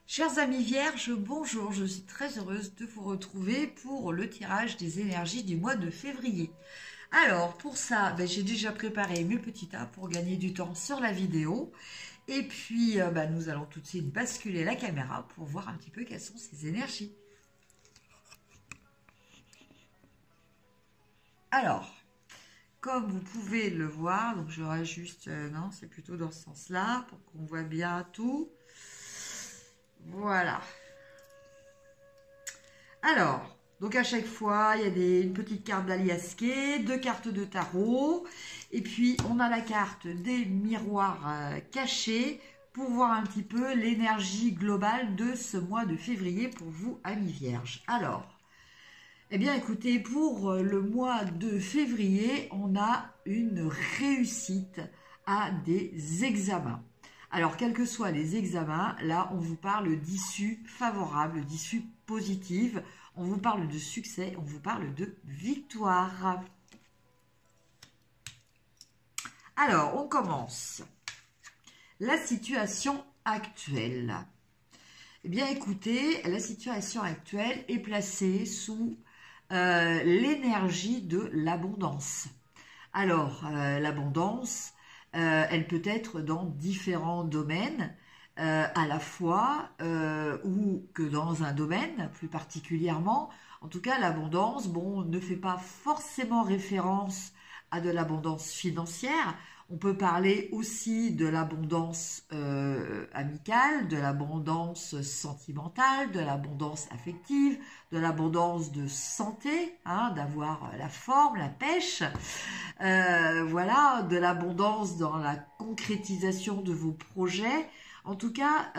Chers amis vierges, bonjour, je suis très heureuse de vous retrouver pour le tirage des énergies du mois de février. Alors, pour ça, j'ai déjà préparé mes petits tas pour gagner du temps sur la vidéo. Et puis, nous allons tout de suite basculer la caméra pour voir un petit peu quelles sont ces énergies. Alors, comme vous pouvez le voir, donc je rajuste, non, c'est plutôt dans ce sens-là, pour qu'on voit bien tout. Voilà. Alors, donc à chaque fois, il y a une petite carte d'Aliasqué, 2 cartes de tarot, et puis on a la carte des miroirs cachés pour voir un petit peu l'énergie globale de ce mois de février pour vous, amis vierges. Alors, eh bien écoutez, pour le mois de février, on a une réussite à des examens. Alors, quels que soient les examens, là, on vous parle d'issue favorable, d'issue positive, on vous parle de succès, on vous parle de victoire. Alors, on commence. La situation actuelle. Eh bien, écoutez, la situation actuelle est placée sous l'énergie de l'abondance. Alors, l'abondance, elle peut être dans différents domaines, à la fois, ou que dans un domaine plus particulièrement. En tout cas, l'abondance, bon, ne fait pas forcément référence à de l'abondance financière. On peut parler aussi de l'abondance amicale, de l'abondance sentimentale, de l'abondance affective, de l'abondance de santé, hein, d'avoir la forme, la pêche, voilà, de l'abondance dans la concrétisation de vos projets. En tout cas,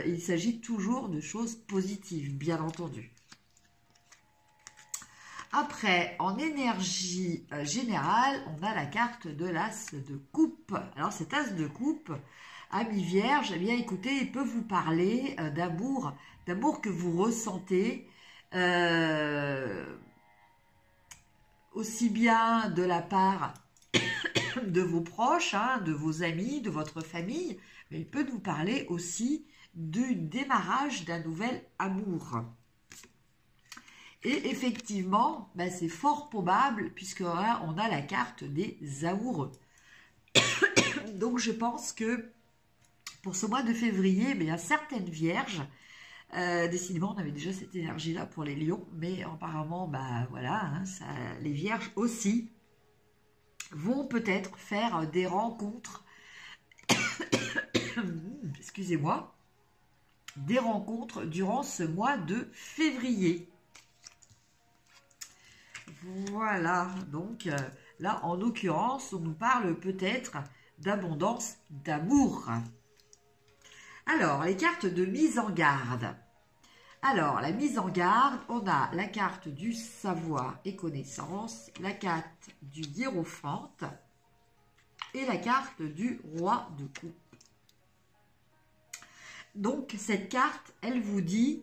il s'agit toujours de choses positives, bien entendu. Après, en énergie générale, on a la carte de l'as de coupe. Alors, cet as de coupe, ami vierge, eh bien, écoutez, il peut vous parler d'amour que vous ressentez, aussi bien de la part de vos proches, hein, de vos amis, de votre famille, mais il peut nous parler aussi du démarrage d'un nouvel amour. Et effectivement, c'est fort probable, puisque là, on a la carte des amoureux. Donc, je pense que pour ce mois de février, il y a certaines vierges, décidément, on avait déjà cette énergie-là pour les lions, mais apparemment, voilà, hein, les vierges aussi vont peut-être faire des rencontres, excusez-moi, des rencontres durant ce mois de février. Voilà, donc là, en l'occurrence, on nous parle peut-être d'abondance, d'amour. Alors, les cartes de mise en garde. Alors, la mise en garde, on a la carte du savoir et connaissance, la carte du hiérophante et la carte du roi de coupe. Donc, cette carte, elle vous dit...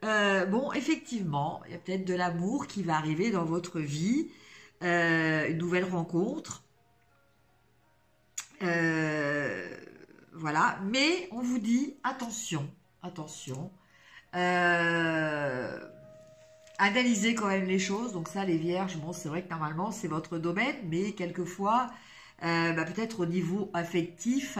bon, effectivement, il y a peut-être de l'amour qui va arriver dans votre vie, une nouvelle rencontre, voilà, mais on vous dit attention, attention, analysez quand même les choses. Donc ça, les vierges, bon, c'est vrai que normalement c'est votre domaine, mais quelquefois, peut-être au niveau affectif,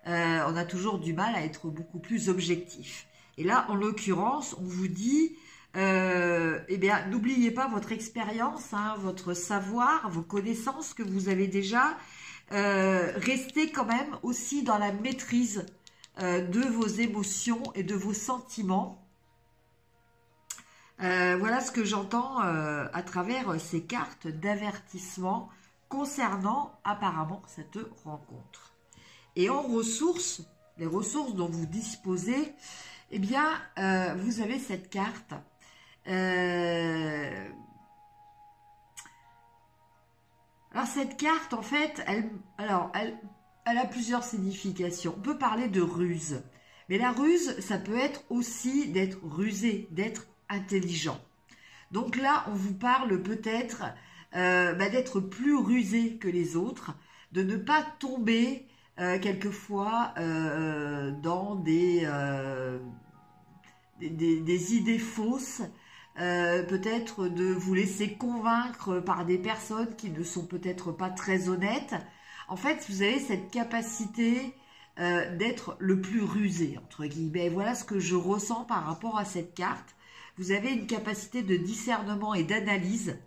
on a toujours du mal à être beaucoup plus objectif. Et là, en l'occurrence, on vous dit, eh bien, n'oubliez pas votre expérience, hein, votre savoir, vos connaissances que vous avez déjà. Restez quand même aussi dans la maîtrise de vos émotions et de vos sentiments. Voilà ce que j'entends à travers ces cartes d'avertissement concernant apparemment cette rencontre. Et en ressources, les ressources dont vous disposez, eh bien, vous avez cette carte. Alors, cette carte, en fait, elle a plusieurs significations. On peut parler de ruse. Mais la ruse, ça peut être aussi d'être rusé, d'être intelligent. Donc là, on vous parle peut-être d'être plus rusé que les autres, de ne pas tomber quelquefois dans des des idées fausses, peut-être de vous laisser convaincre par des personnes qui ne sont peut-être pas très honnêtes. En fait, vous avez cette capacité d'être le plus rusé, entre guillemets. Voilà ce que je ressens par rapport à cette carte. Vous avez une capacité de discernement et d'analyse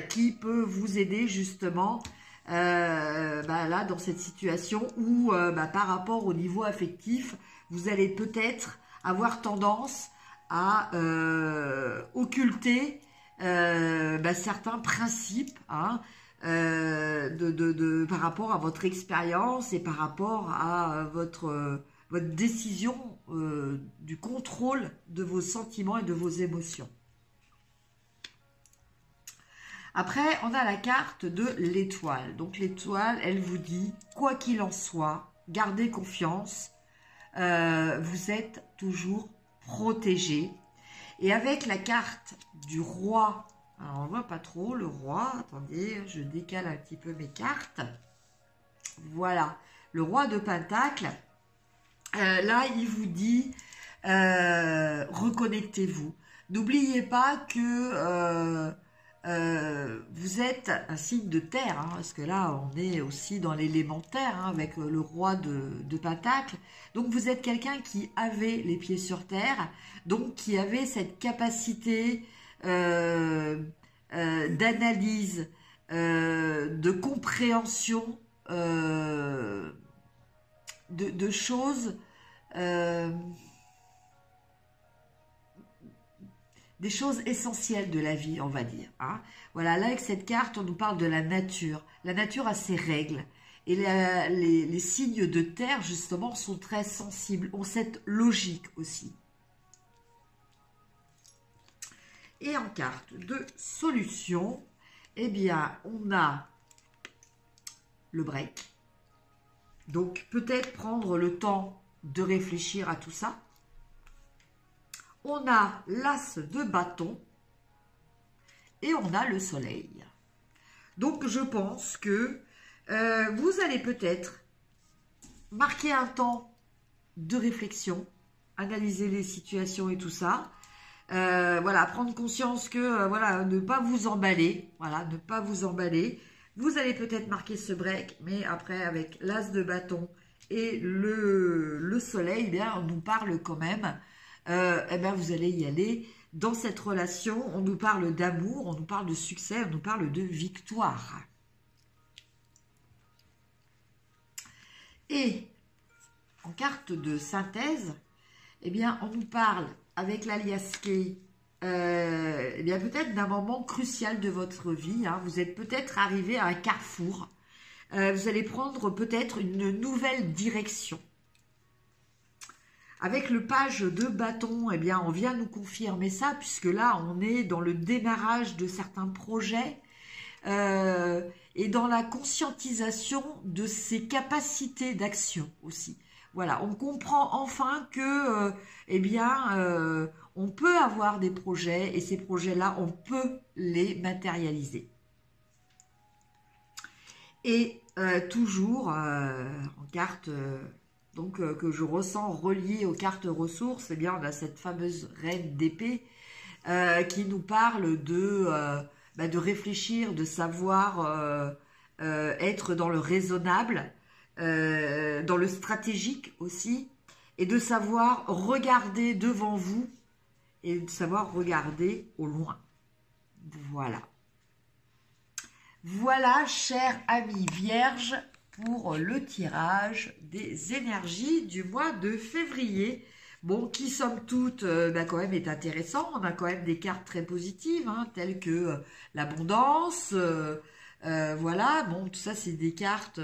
qui peut vous aider justement là dans cette situation où par rapport au niveau affectif, vous allez peut-être avoir tendance à occulter certains principes par rapport à votre expérience et par rapport à votre décision du contrôle de vos sentiments et de vos émotions. Après, on a la carte de l'étoile. Donc l'étoile, elle vous dit, quoi qu'il en soit, gardez confiance, vous êtes toujours protégé. Et avec la carte du roi, alors on ne voit pas trop le roi, attendez, je décale un petit peu mes cartes. Voilà, le roi de Pentacle, là il vous dit, reconnectez-vous. N'oubliez pas que vous êtes un signe de terre, parce que là on est aussi dans l'élémentaire avec le roi de Pentacle. Donc vous êtes quelqu'un qui avait les pieds sur terre, donc qui avait cette capacité d'analyse, de compréhension de choses, des choses essentielles de la vie, on va dire. Voilà, là avec cette carte, on nous parle de la nature. La nature a ses règles. Et les signes de terre, justement, sont très sensibles, ont cette logique aussi. Et en carte de solution, eh bien, on a le break. Donc, peut-être prendre le temps de réfléchir à tout ça. On a l'as de bâton et on a le soleil. Donc, je pense que vous allez peut-être marquer un temps de réflexion, analyser les situations et tout ça. Voilà, prendre conscience que, voilà, ne pas vous emballer. Voilà, ne pas vous emballer. Vous allez peut-être marquer ce break, mais après, avec l'as de bâton et le soleil, eh bien, on nous parle quand même. Vous allez y aller dans cette relation. On nous parle d'amour, on nous parle de succès, on nous parle de victoire. Et en carte de synthèse, eh bien, on nous parle avec l'alias Key, peut-être d'un moment crucial de votre vie. Vous êtes peut-être arrivé à un carrefour. Vous allez prendre peut-être une nouvelle direction. Avec le page de bâton, eh bien, on vient nous confirmer ça, puisque là, on est dans le démarrage de certains projets et dans la conscientisation de ses capacités d'action aussi. Voilà, on comprend enfin que, on peut avoir des projets et ces projets-là, on peut les matérialiser. Et toujours en carte... que je ressens relié aux cartes ressources, eh bien, on a cette fameuse reine d'épée qui nous parle de réfléchir, de savoir être dans le raisonnable, dans le stratégique aussi, et de savoir regarder devant vous et de savoir regarder au loin. Voilà. Voilà, chers amis vierges, pour le tirage des énergies du mois de février. Bon, qui somme toute, quand même est intéressant. On a quand même des cartes très positives, telles que l'abondance. Voilà, bon, tout ça, c'est des cartes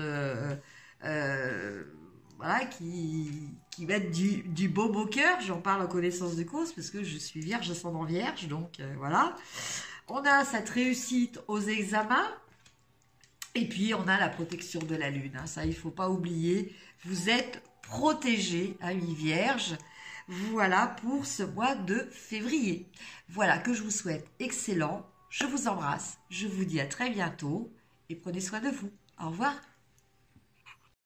qui mettent du baume au cœur. J'en parle en connaissance de cause, parce que je suis vierge, ascendant vierge, donc voilà. On a cette réussite aux examens. Et puis, on a la protection de la lune. Ça, il ne faut pas oublier. Vous êtes protégés, amis vierges. Voilà pour ce mois de février. Voilà, que je vous souhaite excellent. Je vous embrasse. Je vous dis à très bientôt. Et prenez soin de vous. Au revoir.